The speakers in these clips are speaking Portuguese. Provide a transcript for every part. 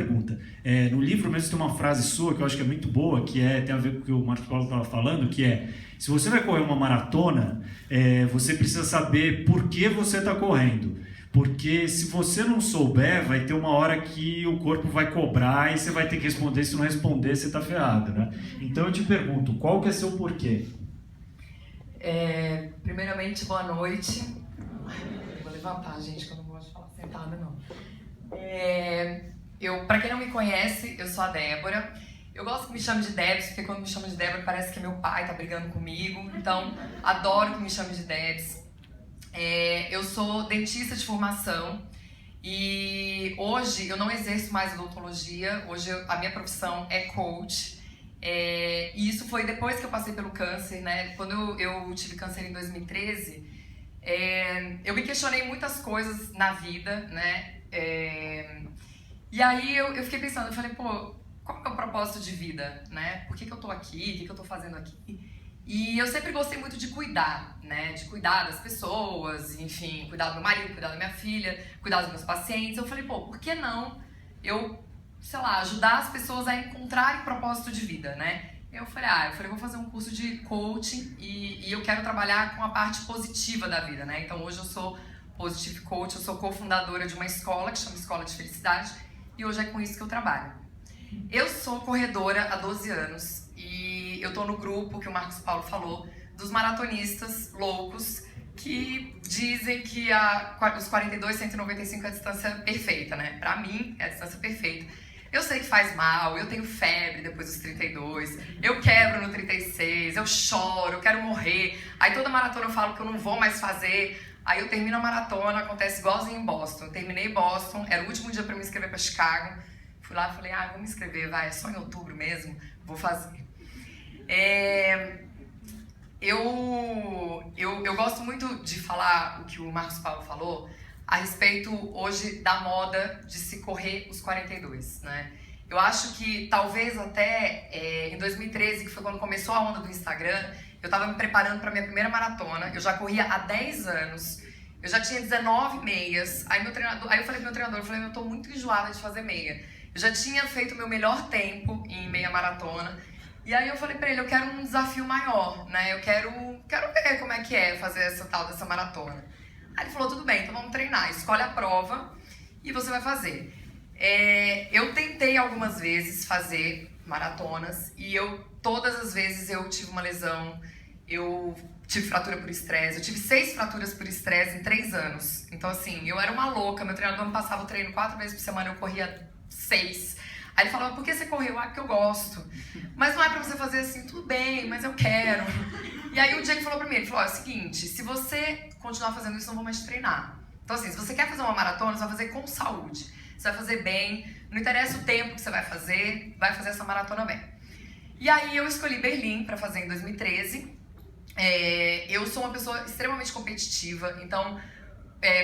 pergunta. No livro mesmo tem uma frase sua que eu acho que é muito boa, que tem a ver com o que o Marcos Paulo estava falando, que é: se você vai correr uma maratona, você precisa saber por que você está correndo. Porque se você não souber, vai ter uma hora que o corpo vai cobrar e você vai ter que responder. Se não responder, você está ferrado, né? Então eu te pergunto, qual que é seu porquê? Primeiramente, boa noite. Vou levantar, gente, que eu não gosto de falar sentada, não. Pra quem não me conhece, eu sou a Débora. Eu gosto que me chame de Debs, porque quando me chamam de Débora parece que meu pai tá brigando comigo. Então, adoro que me chame de Debs. Eu sou dentista de formação e hoje eu não exerço mais odontologia. Hoje a minha profissão é coach. E isso foi depois que eu passei pelo câncer, né? Quando eu tive câncer em 2013, eu me questionei muitas coisas na vida, né? E aí eu fiquei pensando, eu falei, pô, qual é o propósito de vida, né? Por que eu tô aqui? O que eu tô fazendo aqui? E eu sempre gostei muito de cuidar, né? De cuidar das pessoas, enfim, cuidar do meu marido, cuidar da minha filha, cuidar dos meus pacientes. Eu falei, pô, por que não eu, sei lá, ajudar as pessoas a encontrarem propósito de vida, né? Eu falei, vou fazer um curso de coaching e eu quero trabalhar com a parte positiva da vida, né? Então hoje eu sou Positive Coach, eu sou cofundadora de uma escola que chama Escola de Felicidade e hoje é com isso que eu trabalho. Eu sou corredora há 12 anos e eu tô no grupo que o Marcos Paulo falou, dos maratonistas loucos que dizem que os 42, 195 é a distância perfeita, né? Pra mim, é a distância perfeita. Eu sei que faz mal, eu tenho febre depois dos 32, eu quebro no 36, eu choro, eu quero morrer. Aí toda maratona eu falo que eu não vou mais fazer. Aí eu termino a maratona, acontece igualzinho em Boston. Eu terminei Boston, era o último dia pra me inscrever pra Chicago. Fui lá e falei, vou me inscrever, é só em outubro mesmo, vou fazer. Eu gosto muito de falar o que o Marcos Paulo falou a respeito hoje da moda de se correr os 42, né? Eu acho que talvez até em 2013, que foi quando começou a onda do Instagram, eu estava me preparando para minha primeira maratona, eu já corria há 10 anos, eu já tinha 19 meias, aí eu falei pro meu treinador, eu tô muito enjoada de fazer meia. Eu já tinha feito o meu melhor tempo em meia maratona, e aí eu falei pra ele, eu quero um desafio maior, né? Eu quero ver como é que é fazer essa tal dessa maratona. Aí ele falou, tudo bem, então vamos treinar, escolhe a prova e você vai fazer. Eu tentei algumas vezes fazer maratonas e todas as vezes eu tive uma lesão, eu tive fratura por estresse, eu tive 6 fraturas por estresse em 3 anos. Então assim, eu era uma louca, meu treinador me passava o treino 4 vezes por semana, eu corria 6. Aí ele falava, por que você correu? Porque eu gosto. Mas não é pra você fazer assim, tudo bem, mas eu quero. E aí o dia que falou pra mim, ele falou, é o seguinte, se você continuar fazendo isso, eu não vou mais te treinar. Então assim, se você quer fazer uma maratona, você vai fazer com saúde. Você vai fazer bem, não interessa o tempo que você vai fazer essa maratona bem. E aí eu escolhi Berlim pra fazer em 2013. Eu sou uma pessoa extremamente competitiva, então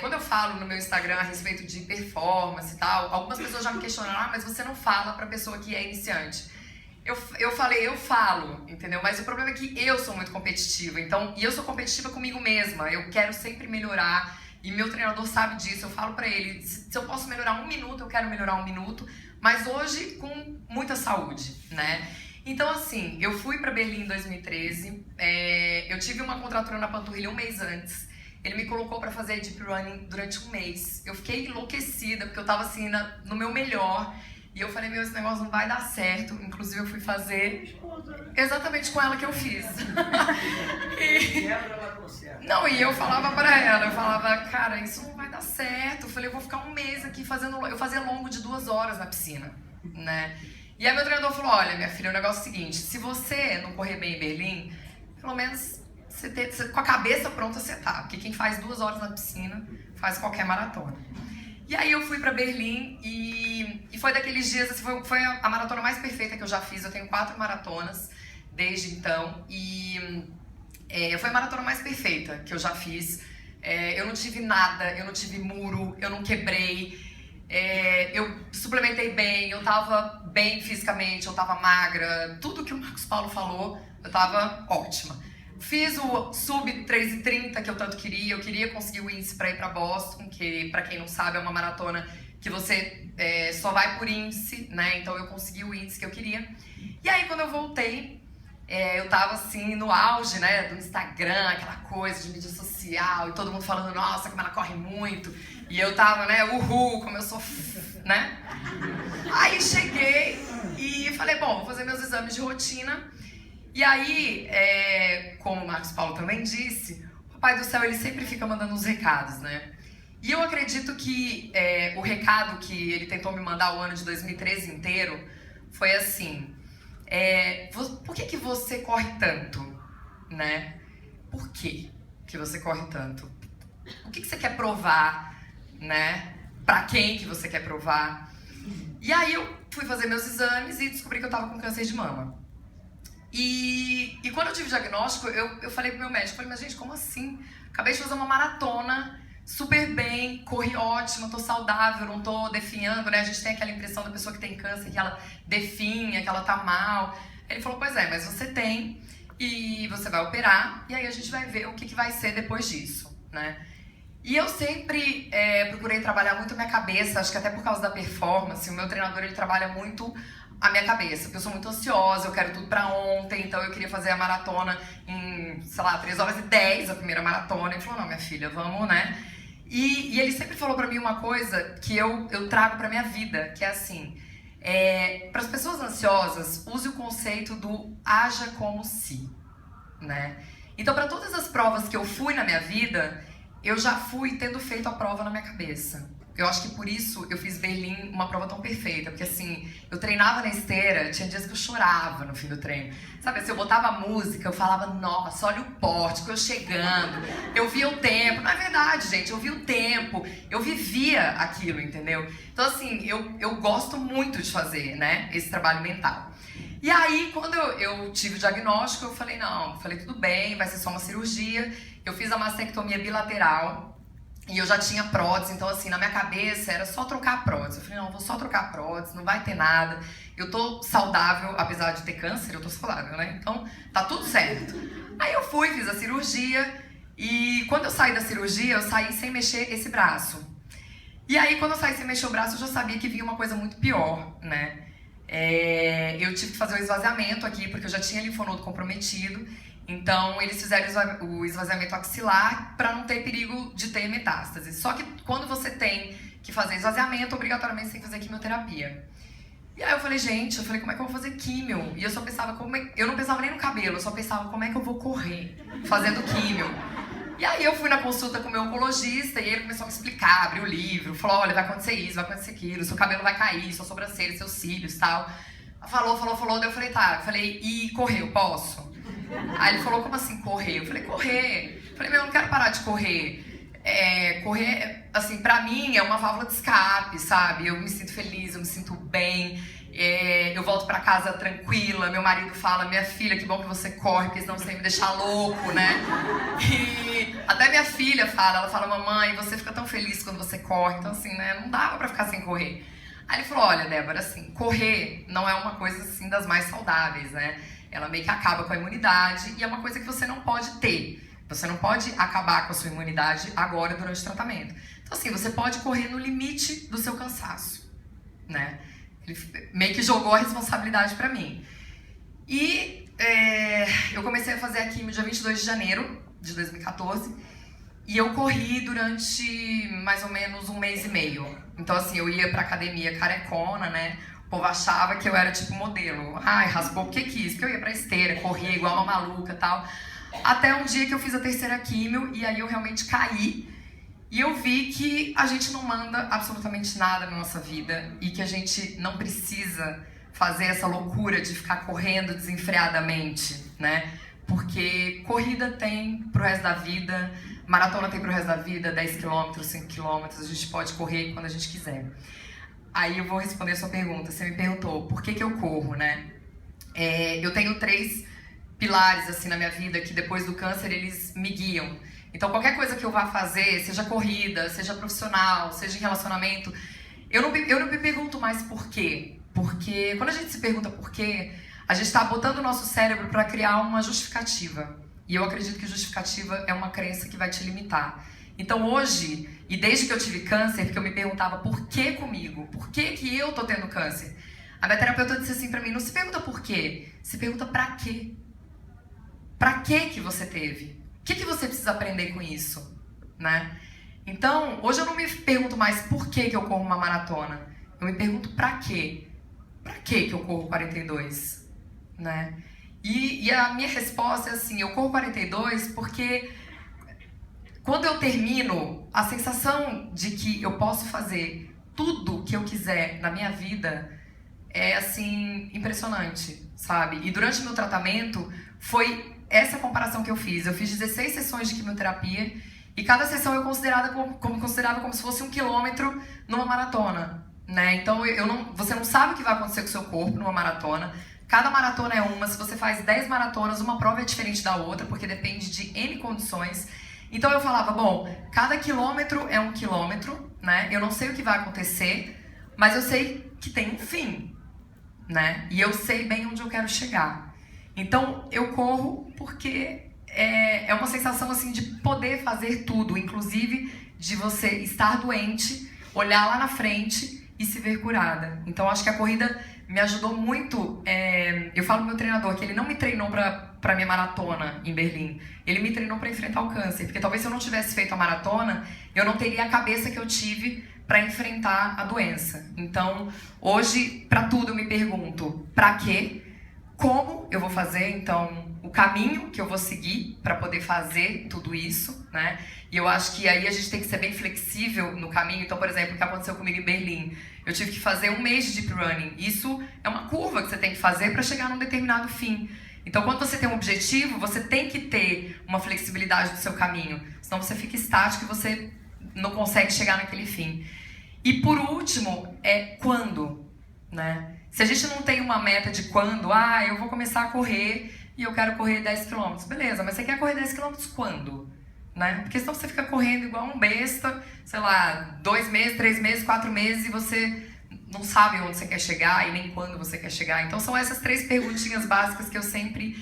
quando eu falo no meu Instagram a respeito de performance e tal, algumas pessoas já me questionaram, mas você não fala pra pessoa que é iniciante. Eu falo, entendeu? Mas o problema é que eu sou muito competitiva, e eu sou competitiva comigo mesma, eu quero sempre melhorar, e meu treinador sabe disso, eu falo pra ele, se eu posso melhorar 1 minuto, eu quero melhorar 1 minuto, mas hoje com muita saúde, né? Então assim, eu fui pra Berlim em 2013, eu tive uma contratura na panturrilha 1 mês antes, ele me colocou pra fazer deep running durante 1 mês, eu fiquei enlouquecida, porque eu tava assim, no meu melhor, e eu falei, esse negócio não vai dar certo. Inclusive, eu fui fazer exatamente com ela que eu fiz. E eu falava pra ela, cara, isso não vai dar certo. Eu falei, eu vou ficar 1 mês aqui fazendo... Eu fazia longo de 2 horas na piscina, né? E aí meu treinador falou, olha, minha filha, o negócio é o seguinte, se você não correr bem em Berlim, pelo menos com a cabeça pronta você tá. Porque quem faz 2 horas na piscina, faz qualquer maratona. E aí eu fui pra Berlim e foi daqueles dias, assim, foi a maratona mais perfeita que eu já fiz. Eu tenho 4 maratonas desde então e foi a maratona mais perfeita que eu já fiz. Eu não tive nada, eu não tive muro, eu não quebrei, eu suplementei bem, eu tava bem fisicamente, eu tava magra, tudo que o Marcos Paulo falou, eu tava ótima. Fiz o sub 3:30 que eu tanto queria, eu queria conseguir o índice para ir para Boston, que para quem não sabe é uma maratona que você só vai por índice, né? Então eu consegui o índice que eu queria. E aí quando eu voltei, eu tava assim no auge, né, do Instagram, aquela coisa de mídia social, e todo mundo falando, nossa, como ela corre muito. E eu tava, né, uhul, como eu sou, né? Aí cheguei e falei, bom, vou fazer meus exames de rotina. E aí, como o Marcos Paulo também disse, o Papai do Céu, ele sempre fica mandando uns recados, né? E eu acredito que o recado que ele tentou me mandar o ano de 2013 inteiro foi assim, por que você corre tanto, né? Por que você corre tanto? O que você quer provar, né? Pra quem que você quer provar? E aí eu fui fazer meus exames e descobri que eu tava com câncer de mama. E quando eu tive o diagnóstico, eu falei pro meu médico, mas gente, como assim? Acabei de fazer uma maratona, super bem, corri ótimo, tô saudável, não tô definhando, né? A gente tem aquela impressão da pessoa que tem câncer, que ela definha, que ela tá mal. Ele falou, pois é, mas você tem e você vai operar e aí a gente vai ver o que vai ser depois disso, né? E eu sempre procurei trabalhar muito a minha cabeça, acho que até por causa da performance, o meu treinador ele trabalha muito a minha cabeça, porque eu sou muito ansiosa, eu quero tudo pra ontem, então eu queria fazer a maratona em, sei lá, 3h10, a primeira maratona. Ele falou, não, minha filha, vamos, né? E ele sempre falou pra mim uma coisa que eu trago pra minha vida, que é assim, para as pessoas ansiosas, use o conceito do haja como se, né? Então, para todas as provas que eu fui na minha vida, eu já fui tendo feito a prova na minha cabeça. Eu acho que por isso eu fiz Berlim uma prova tão perfeita, porque assim, eu treinava na esteira, tinha dias que eu chorava no fim do treino. Sabe, assim, eu botava a música, eu falava, nossa, olha o pórtico, eu chegando, eu via o tempo. Não é verdade, gente, eu via o tempo, eu vivia aquilo, entendeu? Então assim, eu gosto muito de fazer, né, esse trabalho mental. E aí, quando eu tive o diagnóstico, eu falei, não, tudo bem, vai ser só uma cirurgia. Eu fiz a mastectomia bilateral e eu já tinha prótese, então assim, na minha cabeça era só trocar a prótese. Eu falei, não, vou só trocar a prótese, não vai ter nada. Eu tô saudável, apesar de ter câncer, eu tô saudável, né? Então, tá tudo certo. Aí eu fui, fiz a cirurgia e quando eu saí da cirurgia, eu saí sem mexer esse braço. E aí, quando eu saí sem mexer o braço, eu já sabia que vinha uma coisa muito pior, né? Eu tive que fazer o esvaziamento aqui, porque eu já tinha linfonodo comprometido. Então, eles fizeram o esvaziamento axilar para não ter perigo de ter metástase. Só que quando você tem que fazer esvaziamento, obrigatoriamente você tem que fazer quimioterapia. E aí eu falei, gente, como é que eu vou fazer químio? E eu só pensava, eu não pensava nem no cabelo, eu só pensava como é que eu vou correr fazendo químio. E aí eu fui na consulta com o meu oncologista e ele começou a me explicar, abriu o livro, falou, olha, vai acontecer isso, vai acontecer aquilo, seu cabelo vai cair, sua sobrancelha, seus cílios e tal. Falou, daí eu falei, tá, e correr, eu posso? Aí ele falou, como assim correr? Eu falei, correr. Eu falei, eu não quero parar de correr. Correr, assim, pra mim é uma válvula de escape, sabe? Eu me sinto feliz, eu me sinto bem. Eu volto pra casa tranquila, meu marido fala, minha filha, que bom que você corre, porque senão você ia me deixar louco, né? E até minha filha ela fala, mamãe, você fica tão feliz quando você corre, então assim, né, não dava pra ficar sem correr. Aí ele falou, olha, Débora, assim, correr não é uma coisa, assim, das mais saudáveis, né? Ela meio que acaba com a imunidade e é uma coisa que você não pode ter. Você não pode acabar com a sua imunidade agora, durante o tratamento. Então assim, você pode correr no limite do seu cansaço, né? Ele meio que jogou a responsabilidade pra mim. E eu comecei a fazer a quimio dia 22 de janeiro de 2014 e eu corri durante mais ou menos 1 mês e meio. Então assim, eu ia pra academia carecona, né? O povo achava que eu era tipo modelo. Ai, raspou porque quis, porque eu ia pra esteira, corria igual uma maluca e tal. Até um dia que eu fiz a terceira quimio e aí eu realmente caí. E eu vi que a gente não manda absolutamente nada na nossa vida e que a gente não precisa fazer essa loucura de ficar correndo desenfreadamente, né? Porque corrida tem pro resto da vida, maratona tem pro resto da vida, 10 km, 5 km, a gente pode correr quando a gente quiser. Aí eu vou responder a sua pergunta. Você me perguntou por que eu corro, né? Eu tenho 3 pilares assim na minha vida que depois do câncer eles me guiam. Então qualquer coisa que eu vá fazer, seja corrida, seja profissional, seja em relacionamento, eu não me pergunto mais por quê. Porque quando a gente se pergunta por quê, a gente está botando o nosso cérebro para criar uma justificativa. E eu acredito que justificativa é uma crença que vai te limitar. Então hoje, e desde que eu tive câncer, porque eu me perguntava por que comigo? Por que eu tô tendo câncer? A minha terapeuta disse assim pra mim, não se pergunta por quê, se pergunta pra quê. Pra que você teve? O que você precisa aprender com isso? Né? Então, hoje eu não me pergunto mais por que eu corro uma maratona. Eu me pergunto pra quê? Pra que eu corro 42? Né? E a minha resposta é assim, eu corro 42 porque quando eu termino, a sensação de que eu posso fazer tudo que eu quiser na minha vida é, assim, impressionante, sabe? E durante o meu tratamento, foi essa comparação que eu fiz. Eu fiz 16 sessões de quimioterapia e cada sessão eu considerava como se fosse 1 quilômetro numa maratona, né? Então, você não sabe o que vai acontecer com o seu corpo numa maratona. Cada maratona é uma. Se você faz 10 maratonas, uma prova é diferente da outra, porque depende de N condições. Então eu falava, bom, cada quilômetro é 1 quilômetro, né? Eu não sei o que vai acontecer, mas eu sei que tem um fim, né? E eu sei bem onde eu quero chegar. Então eu corro porque é uma sensação assim de poder fazer tudo, inclusive de você estar doente, olhar lá na frente e se ver curada. Então acho que a corrida me ajudou muito. Eu falo pro meu treinador que ele não me treinou pra minha maratona em Berlim. Ele me treinou para enfrentar o câncer, porque talvez se eu não tivesse feito a maratona, eu não teria a cabeça que eu tive para enfrentar a doença. Então, hoje, para tudo eu me pergunto, para quê? Como eu vou fazer, então, o caminho que eu vou seguir para poder fazer tudo isso, né? E eu acho que aí a gente tem que ser bem flexível no caminho. Então, por exemplo, o que aconteceu comigo em Berlim, eu tive que fazer 1 mês de deep running. Isso é uma curva que você tem que fazer para chegar num determinado fim. Então, quando você tem um objetivo, você tem que ter uma flexibilidade do seu caminho. Senão você fica estático e você não consegue chegar naquele fim. E por último, é quando, né? Se a gente não tem uma meta de quando, eu vou começar a correr e eu quero correr 10 km. Beleza, mas você quer correr 10 km quando? Né? Porque senão você fica correndo igual um besta, sei lá, 2 meses, 3 meses, 4 meses e você não sabe onde você quer chegar e nem quando você quer chegar. Então são essas 3 perguntinhas básicas que eu sempre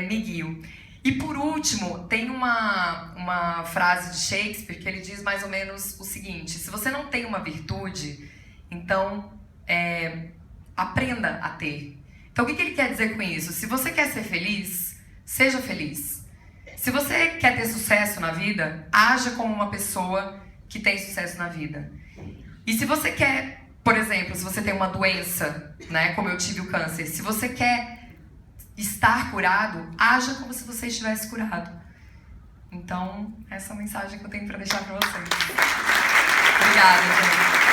me guio. E por último, tem uma frase de Shakespeare que ele diz mais ou menos o seguinte: se você não tem uma virtude, então aprenda a ter. Então o que ele quer dizer com isso? Se você quer ser feliz, seja feliz. Se você quer ter sucesso na vida, haja como uma pessoa que tem sucesso na vida. E se você quer, por exemplo, se você tem uma doença, né, como eu tive o câncer, se você quer estar curado, haja como se você estivesse curado. Então, essa é a mensagem que eu tenho para deixar para vocês. Obrigada, gente.